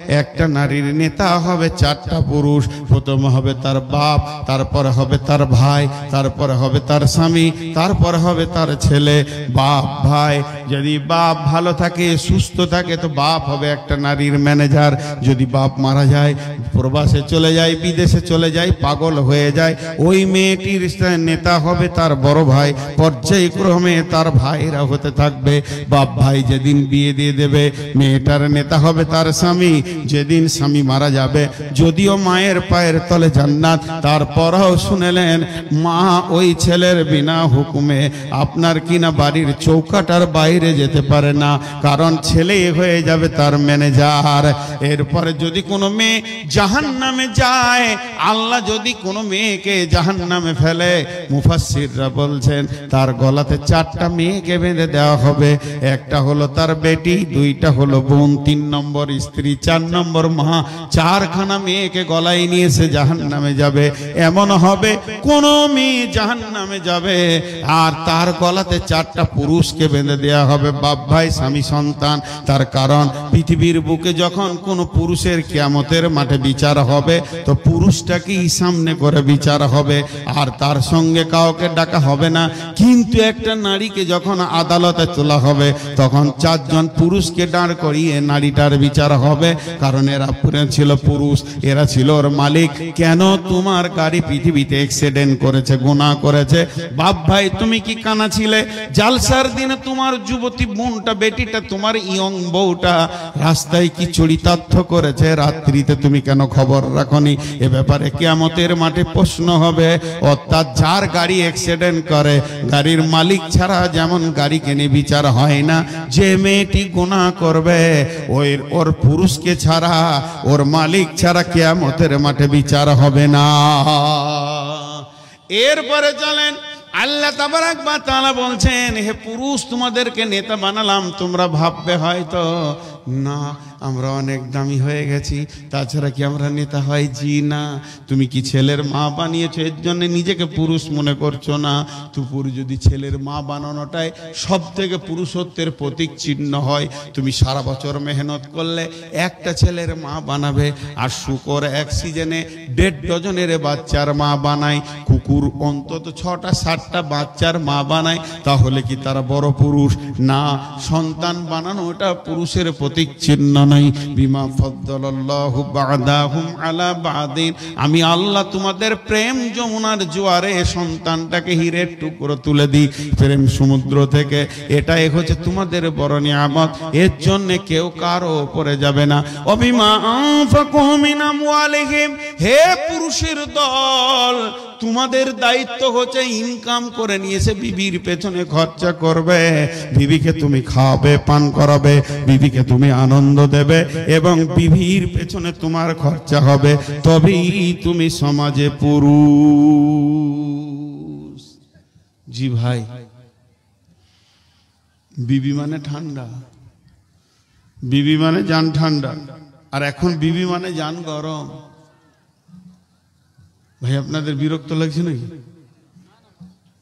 একটা নারীর নেতা হবে চারটা পুরুষ। প্রথম হবে তার বাপ, তারপরে হবে তার ভাই, তারপরে হবে তার স্বামী, তারপরে হবে তার ছেলে। বাপ ভাই, যদি বাপ ভালো থাকে সুস্থ থাকে তো বাপ হবে একটা নারীর ম্যানেজার। যদি বাপ মারা যায়, প্রবাসে চলে যায়, বিদেশে চলে যায়, পাগল হয়ে যায়, ওই মেয়েটির নেতা হবে তার বড় ভাই। পর্যায়ক্রমে তার ভাইরা হতে থাকবে। বাপ ভাই যেদিন বিয়ে দিয়ে দেবে, মেয়েটার নেতা হবে তার স্বামী। যেদিন স্বামী মারা যাবে, যদিও মায়ের পায়ের তলে জান্নাত, তারপরও শুনেলেন মা ওই ছেলের বিনা হুকুমে আপনার কিনা বাড়ির চৌকাটার বাইরে যেতে পারে না, কারণ ছেলে হয়ে যাবে তার ম্যানেজার। এরপরে যদি কোনো মেয়ে জাহান্নামে যায়, আল্লাহ যদি কোনো মেয়েকে জাহান্নামে ফেলে, মুফাসসিররা বলছেন তার গলাতে চারটা মেয়েকে বেঁধে দেওয়া হবে। একটা হলো তার বেটি, দুইটা হলো বোন, 3 নম্বর স্ত্রী, 4 নম্বর মা। 4খানা মেয়েকে গলায় নিয়ে সে জাহান্নামে যাবে। এমন হবে কোন মেয়ে জাহান্নামে যাবে আর তার গলাতে 4টা পুরুষকে বেঁধে দেওয়া হবে, বাপ ভাই স্বামী সন্তান। তার কারণ পৃথিবীর বুকে যখন কোন পুরুষের কিয়ামতের মাঠে বিচার হবে, তো পুরুষটাকেই সামনে করে বিচার হবে, আর তার সঙ্গে কাউকে ডাকা হবে না। কিন্তু একটা নারীকে যখন আদালতে তোলা হবে, তখন 4 জন পুরুষকে দাঁড় করিয়ে নারীটার বিচার হবে, কারণ এরা ছিল পুরুষ, এরা ছিল ওর মালিক। কেন তোমার গাড়ি পৃথিবীতে অ্যাক্সিডেন্ট করেছে, গুনাহ করেছে? বাপ ভাই তুমি কি কানা ছিলে? জালসার দিনে তোমার যুবতী বোনটা, বেটিটা, তোমার ইয়ং বউটা রাস্তায় কি চরিতার্থ করেছে, রাত্রিতে তুমি কেন খবর রাখনি? এ ব্যাপারে কিয়ামতের মাঠে প্রশ্ন হবে। অর্থাৎ যার গাড়ি অ্যাক্সিডেন্ট করে, গাড়ির মালিক ছাড়া যেমন গাড়ি কিনে বিচার হয় না, যে মেয়েটি গুনাহ করবে ওর পুরুষকে ছাড়া, ওর মালিক ছাড়া কিয়ামতের মাঠে বিচার হবে না। এরপরে চলেন, আল্লাহ তাবারাক ওয়া তাআলা বলছেন, হে পুরুষ তোমাদেরকে নেতা বানালাম। তোমরা ভাববে হয়তো না আমরা অনেক দামি হয়ে গেছি, তাছাড়া কি আমরা নেতা হয়? জি না। তুমি কি ছেলের মা বানিয়েছো এর জন্য নিজেকে পুরুষ মনে করছো না? তুপুর যদি ছেলের মা বানানোটাই সব থেকে পুরুষত্বের প্রতীক চিহ্ন হয়, তুমি সারা বছর মেহনত করলে একটা ছেলের মা বানাবে। আর শুকর এক সিজনে 1.5 ডজনের বাচ্চার মা বানায়, কুকুর অন্তত 6টা 7টা বাচ্চার মা বানায়, তাহলে কি তারা বড় পুরুষ? না, সন্তান বানানো এটা পুরুষের প্রতীক চিহ্ন নাই। বিমা ফাদ্দালাল্লাহু বা'দাহুম আলা বা'দিন, আমি আল্লাহ তোমাদের প্রেম যমুনার জোয়ারে সন্তানটাকে হীরের টুকরো তুলে দিই প্রেম সমুদ্র থেকে। এটাই হচ্ছে তোমাদের বড় নিয়ামত, এর জন্য কেউ কারো উপরে যাবে না। অবিমা আনফাকু মিন আমওয়ালিহিম, হে পুরুষের দল, তোমাদের দায়িত্ব হচ্ছে ইনকাম করে নিয়েছে বিবির পেছনে খরচা করবে। বিবিকে তুমি খাওয়াবে, পান করাবে, বিবিকে তুমি আনন্দ দেবে, এবং বিবির পেছনে তোমার খরচা হবে, তবেই তুমি সমাজে পুরুষ। জি ভাই, বিবি মানে ঠান্ডা, বিবি মানে জান ঠান্ডা, আর এখন বিবি মানে জান গরম। ভাই আপনাদের বিরক্ত লাগছে নাকি?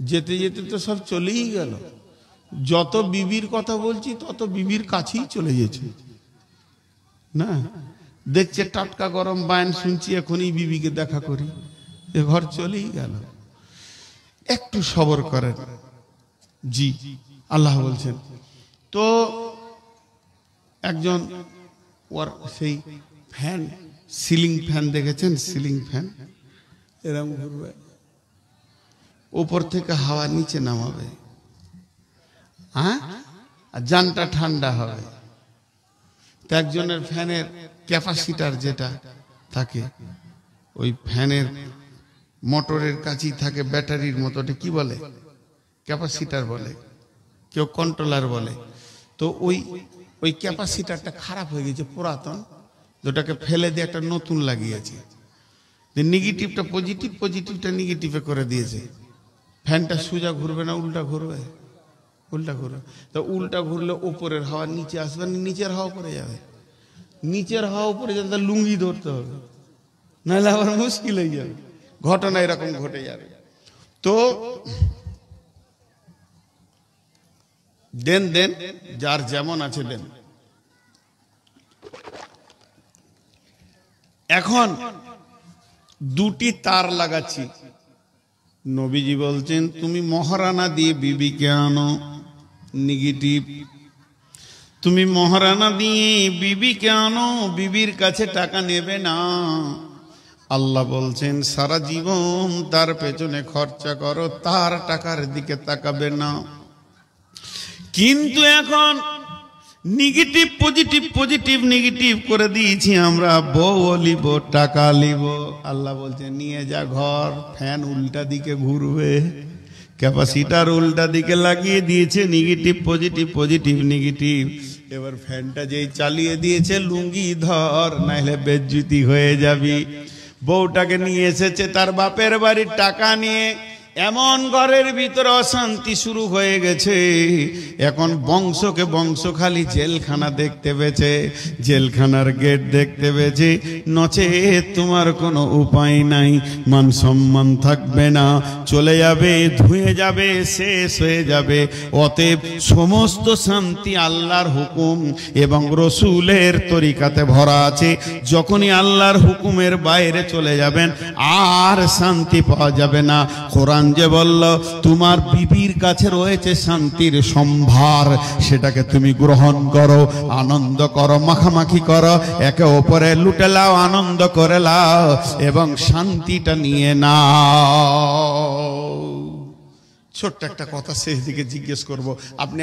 যেতে যেতে তো সব চলেই গেল। যত বিবির কথা বলছি তত বিবির কাছেই চলে গেছে না। দেখছে টাটকা গরম বায়ন শুনছি, এখনই বিবিকে দেখা করি, এ ঘর চলেই গেল। একটু সবর করেন। জি, আল্লাহ বলছেন তো একজন ওর সেই ফ্যান, সিলিং ফ্যান দেখেছেন? সিলিং ফ্যান এরকম ঘুরবে, উপর থেকে হাওয়া নিচে নামাবে, হ্যাঁ, আর জানটা ঠান্ডা হবে। তো একজনের ফ্যানের ক্যাপাসিটার যেটা থাকে, ওই ফ্যানের মোটরের কাছেই থাকে ব্যাটারির মতো, ওটা কি বলে? ক্যাপাসিটার বলে, কেউ কন্ট্রোলার বলে। তো ওই ক্যাপাসিটারটা খারাপ হয়ে গেছে, পুরাতন, যেটাকে ফেলে দিয়ে একটা নতুন লাগিয়েছে। নেগেটিভটা পজিটিভ, পজিটিভটা নেগেটিভে করে দিয়েছে। ফ্যানটা সোজা ঘুরবে না, উল্টা ঘুরবে, উল্টা ঘুরবে। তো উল্টা ঘুরলে উপরের হাওয়া নিচে আসবে না, নিচের হাওয়া উপরে যাবে। নিচের হাওয়া উপরে যাবে, লুঙ্গি ধরতে হবে, নাহলে আবার মুশকিল হয়ে যাবে। ঘটনা এরকম ঘটে যাবে। তো দেন দেন, যার যেমন আছে দেন। এখন দুটি তার লাগাচ্ছি। নবীজি বলছেন তুমি মহারানা দিয়ে বিবিকে আনো, নেগেটিভ। তুমি মহারানা দিয়ে বিবিকে আনো, বিবির কাছে টাকা নেবে না। আল্লাহ বলছেন সারা জীবন তার পেছনে খরচা করো, তার টাকার দিকে তাকাবে না। কিন্তু এখন নেগেটিভ পজিটিভ, পজিটিভ নেগেটিভ করে দিয়েছি আমরা। বউ লিব, টাকা লিব। আল্লাহ বলছে নিয়ে যা ঘর, ফ্যান উল্টা দিকে ঘুরবে, ক্যাপাসিটার উল্টা দিকে লাগিয়ে দিয়েছে। Negative positive, positive negative. এবার ফ্যানটা যেই চালিয়ে দিয়েছে, লুঙ্গি ধর, নাইলে বেজ্জুতি হয়ে যাবি। বউটাকে নিয়ে এসেছে তার বাপের বাড়ির টাকা নিয়ে। এমন ঘরের ভিতরে অশান্তি শুরু হয়ে গেছে। এখন বংশকে বংশ খালি জেলখানা দেখতে পেয়েছে, জেলখানার গেট দেখতে পেয়েছে। নচে তোমার কোনো উপায় নাই, মান সম্মান থাকবে না, চলে যাবে, ধুয়ে যাবে, শেষ হয়ে যাবে। অতএব সমস্ত শান্তি আল্লাহর হুকুম এবং রসুলের তরিকাতে ভরা আছে। যখনই আল্লাহর হুকুমের বাইরে চলে যাবেন আর শান্তি পাওয়া যাবে না। কোরআন যে বলল তোমার বিবির কাছে রয়েছে শান্তির সম্ভার, সেটাকে তুমি গ্রহণ করো, আনন্দ করো, মাখামাখি করো, একে অপরে লুটে লাও, আনন্দ করে লাও এবং শান্তিটা নিয়ে নাও। ছোট্ট একটা কথা শেষ দিকে জিজ্ঞেস করব, আপনি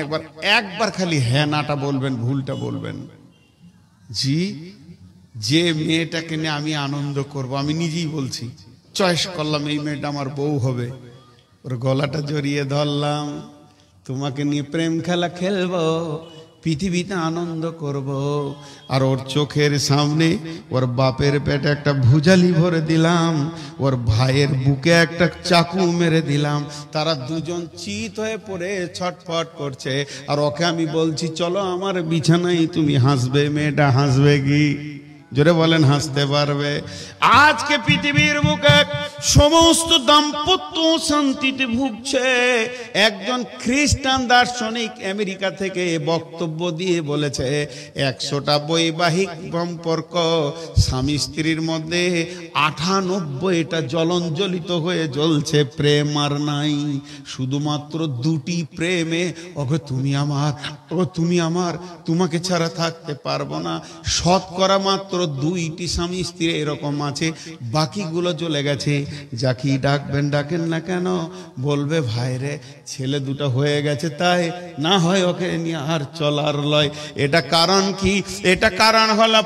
একবার খালি হ্যাঁ নাটা বলবেন, ভুলটা বলবেন। জি, যে মেয়েটাকে নিয়ে আমি আনন্দ করব, আমি নিজেই বলছি, চয়েস করলাম এই মেয়েটা আমার বউ হবে, ওর গলাটা জড়িয়ে ধরলাম, তোমাকে নিয়ে প্রেম খেলা খেলবো, পৃথিবীতে আনন্দ করব। আর ওর চোখের সামনে ওর বাপের পেটে একটা ভুজালি ভরে দিলাম, ওর ভাইয়ের বুকে একটা চাকু মেরে দিলাম। তারা দুজন চিত হয়ে পড়ে ছটফট করছে, আর ওকে আমি বলছি চলো আমার বিছানায়, তুমি হাসবে। মেয়েটা হাসবে কি? জোরে বলেন, হাসতে পারবে? আজকে পৃথিবীর বুকে সমস্ত দাম্পত্য শান্তিতে ভুগছে। একজন খ্রিস্টান দার্শনিক আমেরিকা থেকে বক্তব্য দিয়ে বলেছে 100টা বৈবাহিক সম্পর্ক স্বামী স্ত্রীর মধ্যে 98টা জ্বলঞ্জলিত হয়ে জ্বলছে, প্রেম আর নাই। শুধুমাত্র 2টি প্রেমে, ওগো তুমি আমার, ওগো তুমি আমার, তোমাকে ছাড়া থাকতে পারবো না। শতকরা মাত্র 2টি স্বামী স্ত্রী এরকম আছে, বাকিগুলো চলে গেছে। যাকে ডাকবেন ডাকেন না কেন, বলবে ভাইরে ছেলে 2টা হয়ে গেছে, তাই না হয় ওকে নিয়ে আর চলার লয়। এটা কারণ কি? এটা কারণ হলো